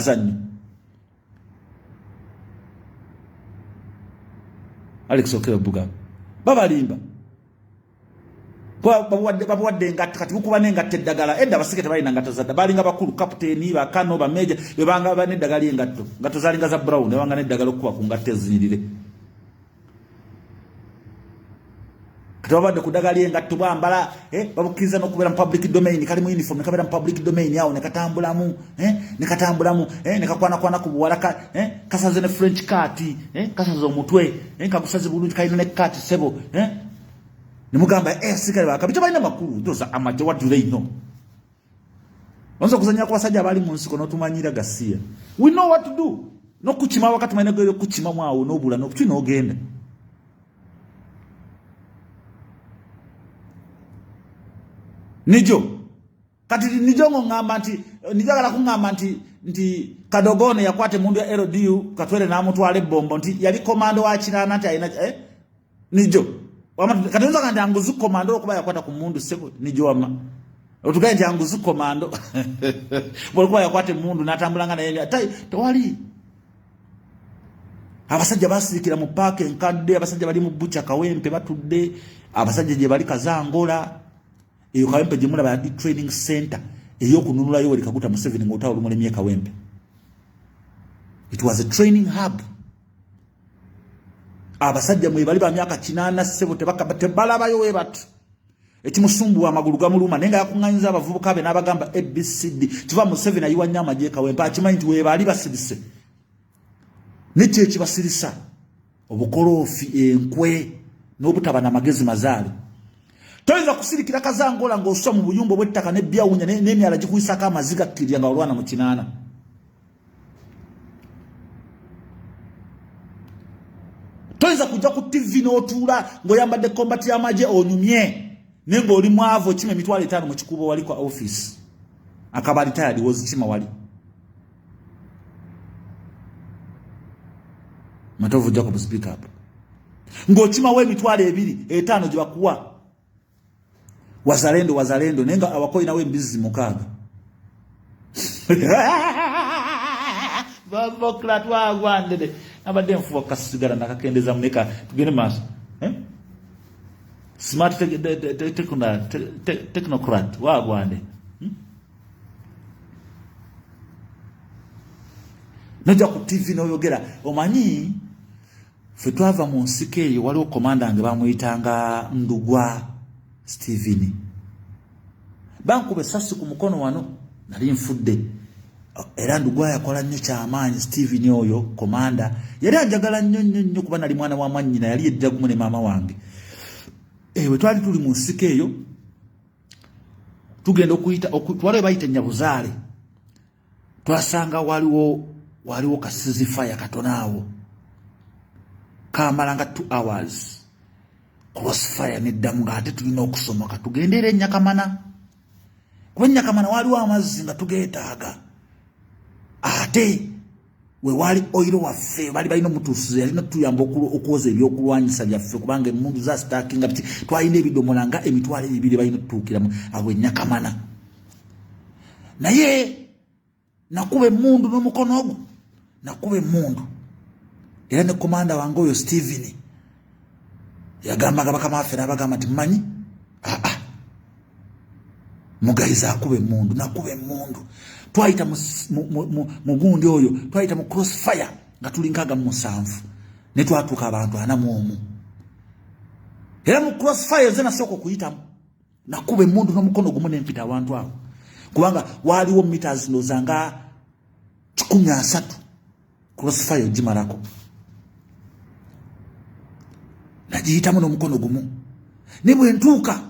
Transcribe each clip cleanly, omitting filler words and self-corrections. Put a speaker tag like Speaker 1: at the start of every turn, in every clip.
Speaker 1: zanyu Alex Okelo Buga babalimba babuwadde ngatte kati bukuba nengatte eddagala edda abasike tebalina ngatta zadda balinga bakulu kapiteeni bakano bameja bebanga baneddagali engatto ngatto zalinga za brown bebanga neddagala okuba ku ngatte ezinirire kati babadde ku ddagali engatto bambala babukiriza n'okubeera mu public domain kali mu uniform nekabeera mu public domain awo nekatambulamu nekakwana ku buwalaka kasaze ne French cat kasaze omutwe kagusaze bulungi kalina ne cat sebo Nimugamba sikale bakabita balina makulu those amaje what do they know Onzo kuzanya kwa basajja bali mu nsiko notumanyira gasiya we know what to do no kuchima wakati maina gero kuchima mwawo nobula no kuchino ogenda Nijo kati nijo ngamba nti nijagala kungamba nti kadogone yakwate mundu ya LDU katwele na mutwale bombo nti yali komando wa Chirana nti aina nijo katonza kandi anguzu komando okuba yakwata ku mundu sebo nijo wama otugaye nti anguzu komando bolikuba yakwate mundu natambulanga na yeye tewali abasajja basirikira mu park enkadde abasajja bali mu bucha kawempe batudde abasajja je bali kazangola eyo kawempe jimula ba training center eyo kununula yo likakuta mu 7 ngota olumule kawempe it was a training hub abasajja mwe bali ba myaka 8 sebo tebala bayo batu ekimusumbu amagulu gamuluma nenga yakunganyiza abavubuka be nabagamba ABCD tuva mu 7 ayiwa nyama je kawempe akimanyi nti we bali basirise Niche kibasirisa obukorofi enkwe n'obutaba na magezi mazali toyinza kusirikira kazangola ng'oswa mu buyumbo bw'ettaka n'ebyawunya n'emyala gikuyisako amaziga kkirya nga olwana mu kinaana toyinza kujja ku TV n'otuula ng'oyambadde kombati y'amagye onyumye naye ng'oli mwavu okima emitwalo 5 mu kikubo wali kwa office akabali tayali wozikima wali Matovu Jacob speak up. Ngochima we mitwale 2 5 jibakuwa. Wazalendo nenga awakoi na we mbizi mukaga. Babo klatwa gwandede. Abade mfuwa kasigara nakakendeza mneka tugene maso. Smart technocrat wa gwande. Naja ku TV no yogera omanyi fetwava mu nsike waliwo komanda nge bamuyitanga Ndugwa Steven bankube sasi ku mukono wano nali nfudde era Ndugwa yakola nnyo kyamaanyi Steven oyo komanda yali ajagala nnyo kuba nali mwana wa mwannyina yali edda gumu ne maama wange we twali tuli mu nsike eyo tugenda okuyita twali bayita Nyabuzaale twasanga waliwo kasizi fire katonaawo kamalanga 2 hours crossfire neddamu nga ate tulina okusoma katugendera Nyakamana kuba Nyakamana waliwo amazzi nga tugeetaaga ate we wali oiro waffe bali balina omutuusizi yalina tuyamba okwoza ebyokulwanyisa byaffe kubanga emundu za stacking ati twalina ebidomola nga emitwalo 2 balina otutuukiramu awe Nyakamana naye nakuba emundu n'omukono ogwo nakuba emundu era ne komanda wange oyo Steven yagamba bakama affe n'abagamba nti mmanyi mugayiza akuba emundu nakuba emundu twayita mu gundi oyo twayita mu crossfire nga tuli nkaga mu 7 ne twatuuka abantu 41 era mu crossfire zena soko kuyitamu nakuba emundu n'omukono gumu n'empita abantu abo kubanga waliwo meters nozanga 13 crossfire jimarako najiyitamu n'omukono gumu ne bwe ntuuka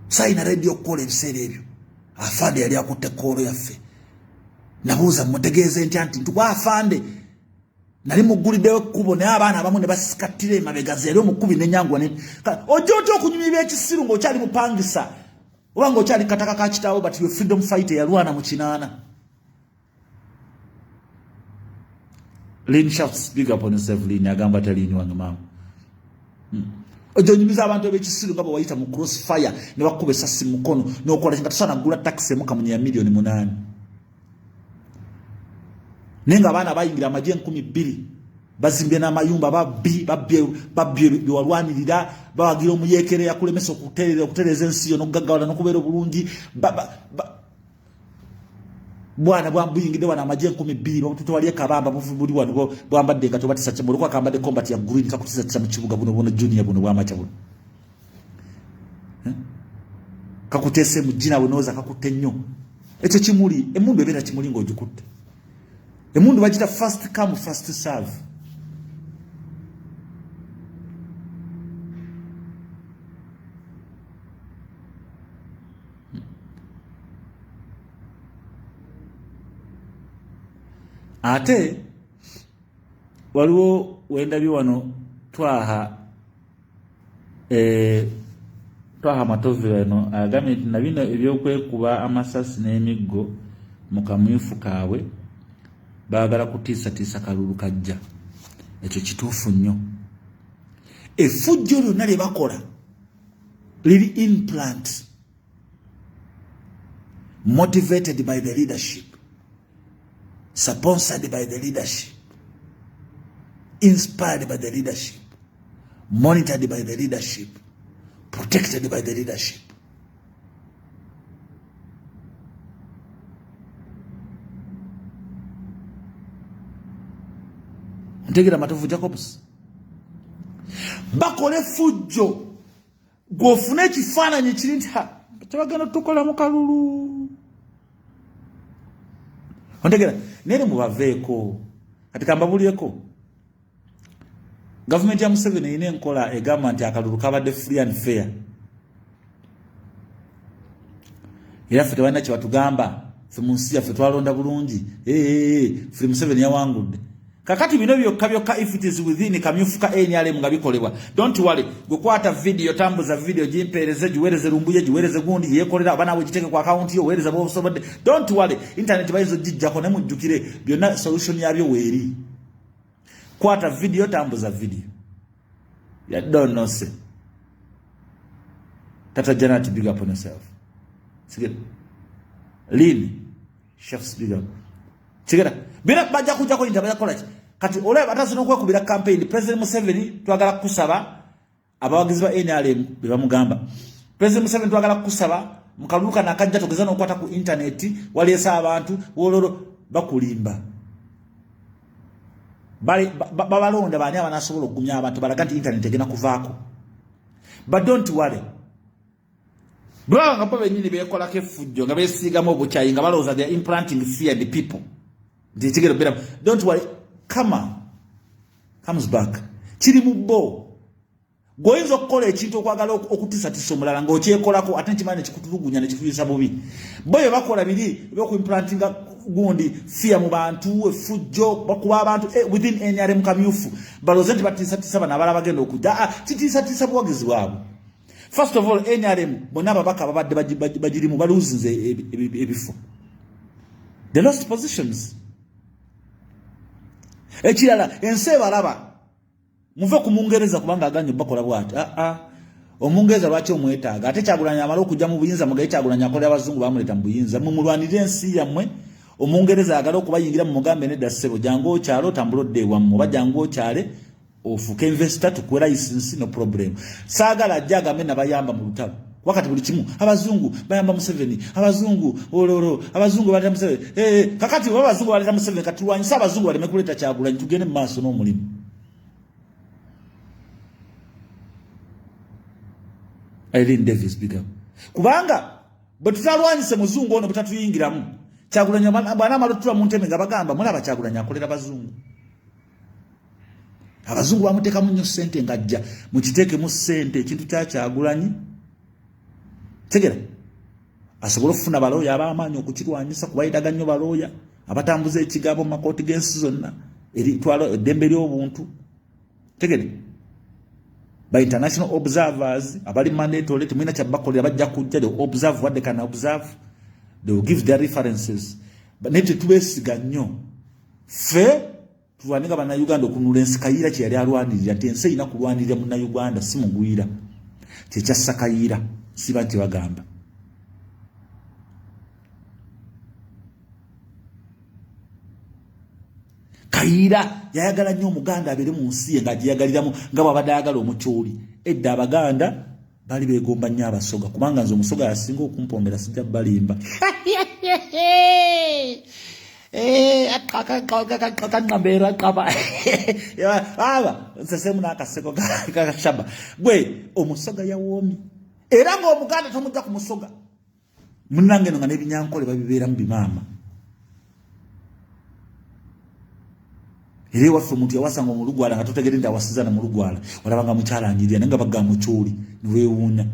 Speaker 1: sayina radio kola ebiseera ebyo afande yali akutte koolo yaffe nabuuza mutegeeze nti ntukafande nali muguliddewo ekkubo naye abaana abamu ne basikattira emabegazi yali omukubi n'enyangwa ojja okunyumirwa ekisiru ng'okyali mupangisa oba ng'okyali kataka ka kitaawo but your freedom fighter yalwana mu kinaana Lynn shouts speak up on yourself Lynn agamba talini wange mama ojonyumiza abantu ebekisiru ngabo wayita mu crossfire ne bakube sasi mukono n'okola kinga tusana gula taxi muka munya milioni 8 nenga abana bayingira amaje 12 bazimbye n'amayumba babye biwalwanirira bawagira omuyekere yakulemesa okutereza ensi yo n'okugagawala n'okubeera obulungi bwana bwambuyingide wana amaje 12 bamututwaliye kabamba buli wano bwambadde nga tobatisa cyamuru kwa kambadde combat ya green kakutisa tsa mu kibuga buno junior buno bwamacha buno kakutese mu jina bunoza kakute nnyo ekyo kimuli emundu ebera kimuli ng'ogikutte emundu bagita first come first serve ate waliwo wenda biwano twaha Matovu eno agambye nti na bino ebyokwekuba amasasi n'emiggo mu kamwifu kaabwe baagala kutiisatiisa kalulu kajja. Ekyo kituufu nnyo. Effujjo lyonna lye bakola liri implant motivated by the leadership, sponsored by the leadership, inspired by the leadership, monitored by the leadership, protected by the leadership. Ntegera Matovu Jacobs bakole fujjo gwofune ekifaananyi kirinta kyabagenda tukola mu kalulu. Ntegera nere mubaveeko kati kambabulyeko government ya Museveni ine nkola egamba nti akalulu kabadde free and fair. Era ffe tebalina kye batugamba ffe mu nsi yaffe twalonda bulungi ffe Museveni yawangudde. Kakati bino byokka if it is within kamyufuka NRM nga bikolebwa. Don't worry, gukwata video tambuza video jimpereze jiwereze rumbuye jiwereze gundi yekolera abana we jiteke kwa account yo wereza bo sobode. Don't worry, internet bayizo jijjako ne mujjukire byonna solution yabyo weri. Kwata video tambuza video. You don't know say. Tata Janet, big up on yourself. Sigera. Lini chefs big up. Sigera. Bina bajja kujja ko intabya kola ki. Kati ole batazino kwe kubira campaign President Museveni twagala kusaba abawagizi ba NRM bebamugamba. President Museveni twagala kusaba mukaluka nakajja togeza no kwata ku internet waliesa abantu wololo bakulimba. Babalonda bani abanasobola okugumya abantu balaga nti internet egena kuvaako. But don't worry. Bwanga pabe nyini bekola ke fujjo nga besiga mo buchayi nga baloza they are implanting fear in the people. Don't worry. Comes back. Chiri mubo. Goyinza okukola ekintu okwagala okutiisatiisa omulala ng'okyekolako ate nkimanyi ekikutulugunya ne kikuyisa bubi. Boyo bakola biri ebyokuimplantinga gundi fear mu bantu effujjo bakuba abantu within NRM kamyufu baloze nti batiisatiisa bano abalala bagenda okujja kitiisatiisa buwagizi bwabwe. First of all, NRM bonna ababaka ababadde bagirimu baluzinze ebifo. They lost positions. Ekirala ense balaba muve ku Mungereza kubanga aganye bakola bwati omungereza lwaki omwetaaga ate Kyagulanyi amala okujja mu buyinza mugaye Kyagulanyi akola abazungu bamuleta mu buyinza mulwanire ensi yammwe. Omungereza agala okubayingira mu mugambe nedda ssebo jangu okyalo tambulodde wammwe oba jangu okyale ofuke investor tukwera license no problem. Saagala ajja agambe nabayamba mu lutalo wakati buli kimu abazungu bayamba Museveni abazungu ololo abazungu baleta Museveni kakati abazungu baleta Museveni katulwanyisa abazungu baleme kuleta Kyagulanyi tugende mu maaso n'omulimu. Eileen Davis bigam kubanga bwe tutalwanyise muzungu ono butatuyingiramu Kyagulanyi bana amalutula mu nteme nga bagamba mulaba Kyagulanyi akolera abazungu. Abazungu bamuteka mu nnyo ssente ngajja mukiteeke mu ssente ekintu kya Kyagulanyi tegera asobola okufuna balooya ab'amaanyi okukirwanyisa kubayitaga nnyo balooya abatambuza ekigambo mu makooti g'ensi zonna eritwala eddembe ly'obuntu tegera by international observers abali mandatory temulina kyabakolera bajja kujja they observe what they can observe, they will give their references but nete tubesiga nnyo ffe tulwanira bannayuganda okunula ensi Kayiira kye yali alwanirira nti ensi erina kulwanirira munnayuganda si mugwira kyekyassa Kayiira siba nti bagamba. Kayiira yayagala nnyo omuganda abere mu nsi ye ng'agiyagaliramu nga bw'abadde ayagala omukyoli. Edda abaganda bali beegomba nnyo abasoga kubanga nze omusoga yasinga okumpombera sijja balimba. Akakambera kaba aba nsesemu n'akaseko kakashaba gwe omusoga yawoomye era ng'omuganda tomujja ku musoga munnange no nga n'ebinyankole babibeera mu bimaama. Era ewaffe omuntu yawasanga omulugwala nga totegere nti awasizana mu lugwala walabanga mukyala anyirira naye nga bagga mukyoli niweewuunya.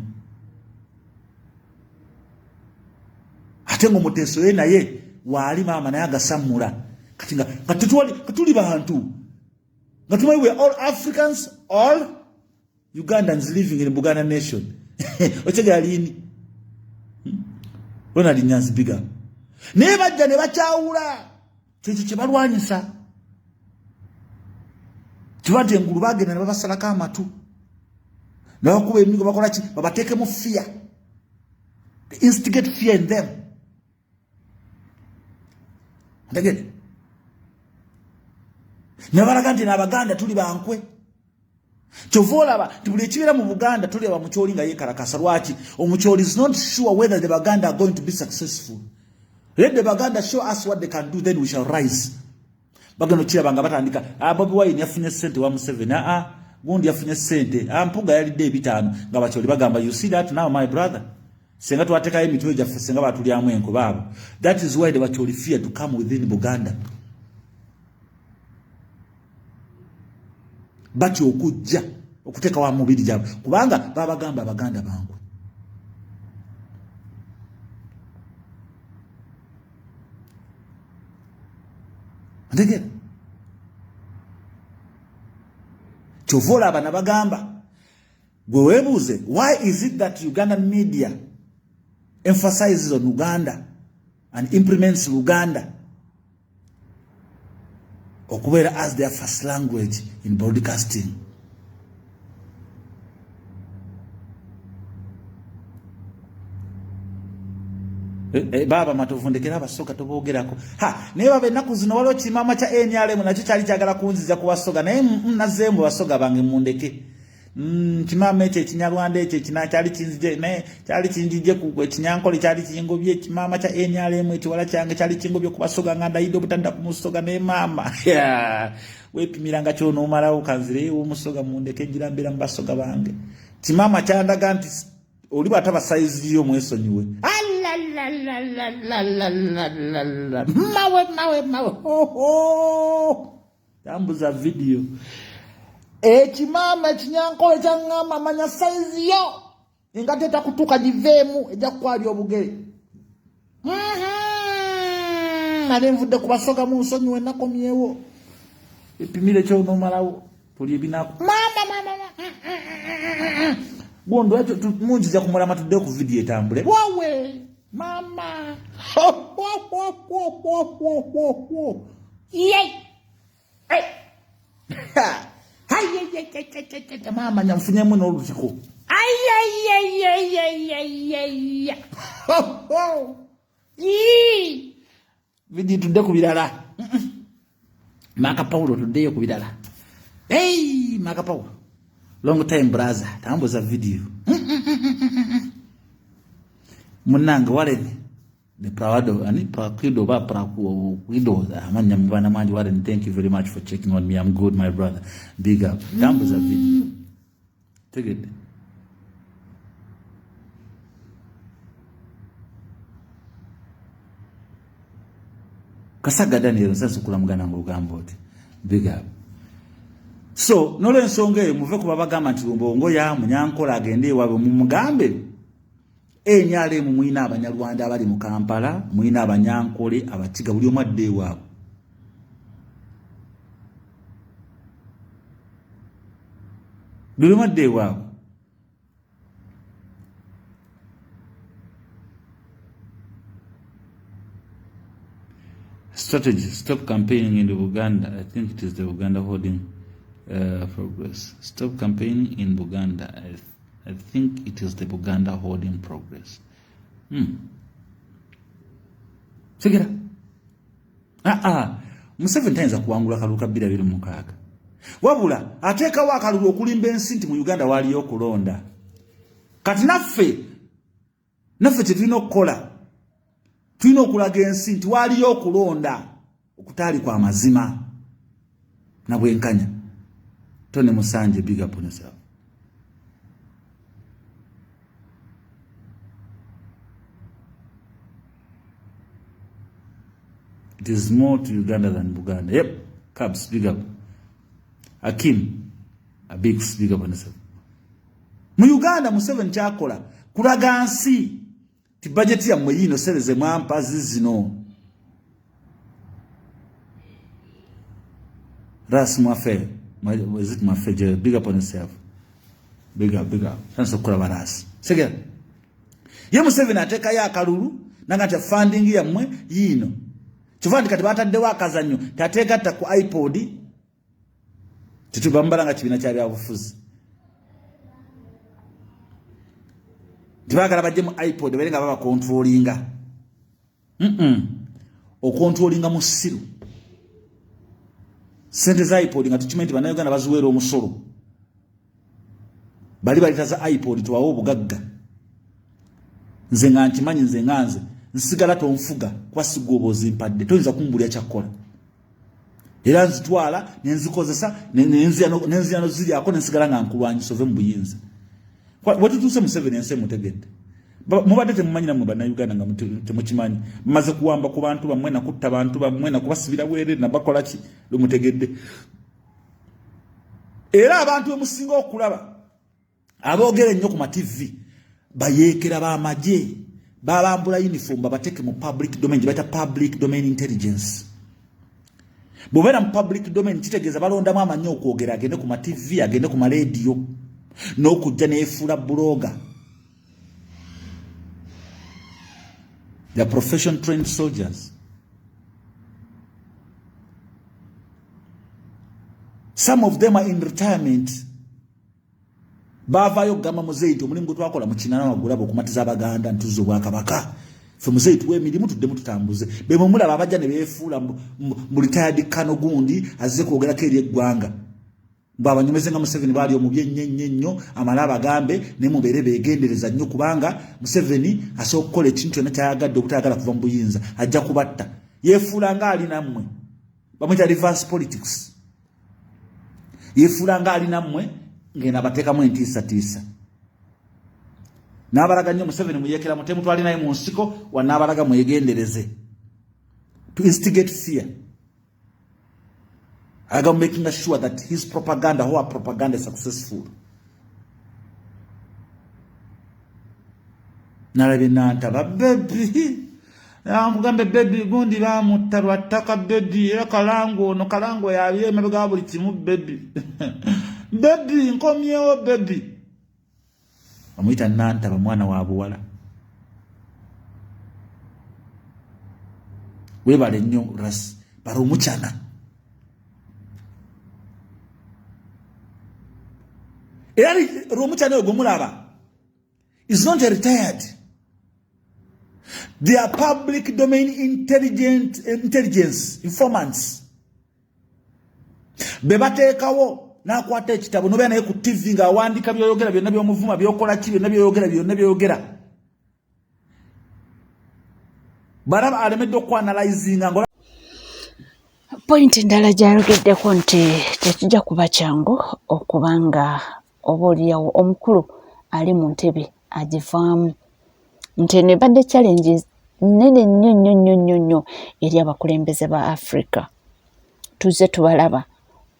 Speaker 1: Ate ng'omuteeso ye naye waali maama naye agasammula kati nga tuli bantu nga tumanyi we all Africans, all Ugandans living in Buganda nation. Okyegera lini Ronald Nyanzi biga naye bajja ne bakyawula kyekyo kye balwanyisa. Kibadde engulu bagenda ne babasalako amatu ne bakuba emigo bakola ki babateekemu fear. They instigate fear in them. Ndagede ne balaga nti n'abaganda tuli bankwe. Kyova olaba nti buli ekibeera mu Buganda tuleba mukyoli nga yeekalakasa. Lwaki? Omukyoli is not sure whether the Baganda are going to be successful. Let the Baganda show us what they can do, then we shall rise. Bagano kirabanga batandika Bobi Wine yafunye ssente wa Museveni gundi yafunye ssente Mpuga yalidde ebitaano nga bakyoli bagamba you see that now my brother senga twatekayo emitwe gyaffe senga batulyamu enko baabo. That is why the bakyoli fear to come within Buganda. Batyo okujja okuteka wa mubiri gyabwe kubanga babagamba Abaganda bangu. Ndege Chovola abana bagamba gwe webuuze why is it that Ugandan media emphasizes on Uganda and implements Uganda okubeera as their first language in broadcasting. Baba matuvundekera abasoga toboogerako naye baba ennaku zino waliwo kimaama kya NRM nakyo kyali kyagala kunziza ku basoga naye nazeemu basoga bange mundeke. Kimaama ekyo ekinyarwanda ekyo kyali kinzije naye kyali kinjije ku ekinyankole kyali kingobye. Kimaama kya NRM ekiwala kyange kyali kingobye ku basoga nga ndayidde obutanda ku musoga naye maama weepimiranga kyonoomalawo kanzireyo omusoga mundeke njirambira mu basoga bange. Kimaama kyandaga nti oli bw'ataba sayizi yo mwesonyiwe. Mawe tambuza video ekimama ekinyankole kyangamba manya size yo nga teta kutuka giveemu ejja kukwali obugere. Nale nvudde ku basoga mu nsonyiwe nakomyewo epimire kyonoomalawo tuli ebinaku mama gondo ekyo munjiza kumulama tudde ku video etambule wawe mama yey mama nyamfunyemu n'olukiku video tudde ku birala. Maka Paulo tuddeyo ku birala. Maka Paulo long time brother tambuza video munanga Warren the Prado and Prakido ba Prakido amanya mubana manji Warren. Thank you very much for checking on me. I'm good my brother, big up. Tambuza video take it. Kasaga Daniel sasa kula mugana ngogamba oti big up. So nole ensonga eyo muve ku babagamba nti Lumbongo ya Munyankola agende ewaabwe mumugambe enyale mu mwina Abanyarwanda abali mu Kampala, mwina Abanyankole, Abakiga, buli omu adde ewaabwe. Buli omu adde ewaabwe. Strategy, stop campaigning in the Uganda. I think it is the Uganda holding progress. Stop campaigning in Buganda. I think it is the Buganda holding progress. Segera. Museveni tayinza kuwangula akalulu ka 2026 wabula ateekawo akalulu okulimba ensi nti mu Uganda waliyo okulonda kati naffe kyetulina okukola tulina okulaga ensi nti waliyo okulonda okutaali kwa mazima na bwenkanya. Tony Musanje, big up on yourself. It is more to Uganda than Buganda. Yep, Cubs, big up. Akim, a big up on yourself. Mu Uganda Museveni kyakola kulaga nsi ti budget ya mweyino sereze mwampa zino. Ras Mwafe, is it Mwafe? Big up on yourself. Big up. Thanks for kula baras. Segera. Ye Museveni ateka ya akalulu nangate funding ya mwe yino. Chuvandi kati batadde wakazanyo tateka ta ku iPod titubambala nga kibina kya byabufuzi. Tibagala bajje mu iPod berenga baba controllinga. O controllinga musiru. Sente za iPod nga tukimanyi bana Uganda bazuwera omusolo. Bali balitaza iPod tuwawo obugagga. Nze nga nkimanyi nze nganze nsigala tonfuga kwasiga obozimpadde toyinza kumbulya kyakola. Era nzitwala nenzikozesa nenziyano ziri ako nensigala nga nkulwanyisa ove mu buyinza. Wetutuse Museveni ense mutegedde. Mubadde temumanyi namwe bana Uganda nga temukimanyi. Maze kuwamba ku bantu bamwe na kutta bantu bamwe na kubasibira bwere na bakola ki lumutegedde. Era abantu emusinga okulaba aboogera ennyo ku ma TV bayeekera bamaje babambula uniform babateke mu public domain jibata public domain intelligence. Bobera mu public domain kitegeeza balondamu amanyo okwogera agende ku ma TV agende ku ma radio n'okujja neefula blogger. They are profession trained soldiers. Some of them are in retirement. Bavayo gama muzeiti omulimu gutwakola mu kinana wagulabo okumatiza abaganda ntuzo bwakabaka. Fe muzeiti w'emirimu tudde mututambuze. Be mumulaba abajja ne beefuula mu retired kano gundi azze kwogerako eri eggwanga. Bwabanyomeze nga Museveni bali omubye nnyo amalaba agambe ne mubeere beegendereza nnyo kubanga Museveni asobola okukola ekintu kyonna kyayagadde obutayagala kuva mu buyinza ajja kubatta. Yeefuula nga ali nammwe. Bamuyita reverse politics. Yeefuula nga ali nammwe ngena bateekamu entiisatiisa. N'abalaga nnyo Museveni muyeekera mutemutwali naye mu nsiko wanaabalaga mwegendereze. To instigate fear. I am making sure that his propaganda, our propaganda is successful. Nalabe nantaba baby. Mugambe baby gundi ba mutarwa taka baby era kalango yabiye mabega buli kimu baby. Baby nkomyewo baby. Amuyita nantaba mwana wa buwala. Webale nnyo ras baro muchana. Eli Romuchane Ogumulaba is not retired. They are public domain intelligence informants. Bebateekawo n'akwata ekitabo nobeera naye ku TV nga awandiika byoyogera byonna by'omuvuma byokola ki byonna byoyogera. Baraba alemedde okwanalizinga ngo
Speaker 2: point endala gy'ayogeddeko nti tekijja kuba kyangu okubanga oboolyawo omukulu ali mu ntebe agivaamu nti eno ebadde challenges nnene nnyo eri abakulembeze ba Africa. Tuzze tubalaba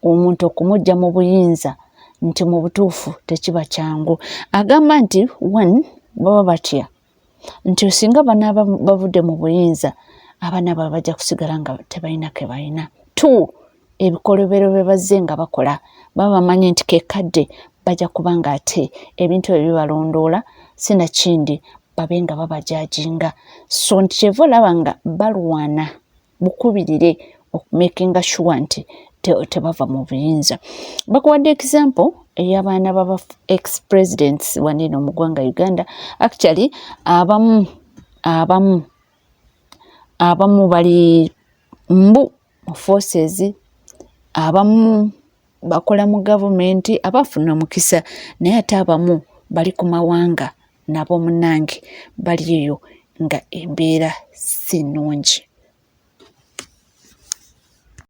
Speaker 2: omuntu okumujja mu buyinza nti mu butuufu tekiba kyangu. Agamba nti one baba batya nti osinga banaaba bavudde mu buyinza abaana baba bajja kusigala nga tebalina ke balina. Two, ebikolobero bye bazze nga bakola baba bamanyi nti kekadde bajja kubanga ate ebintu ebyo bibalondoola sinakindi babe nga babajajinga. So nti kyeva olaba nga balwana bukubirire okumakinga sure nti tebava mu buyinza. Bakuwadde example ey'abaana baba ex-presidents waneno mu ggwanga Uganda. Actually abamu bali mbu mu forces, abamu bakola mu gavumenti abafuna mukisa, naye ate abamu bali ku mawanga nabo munnange bali eyo nga embeera si nnungi.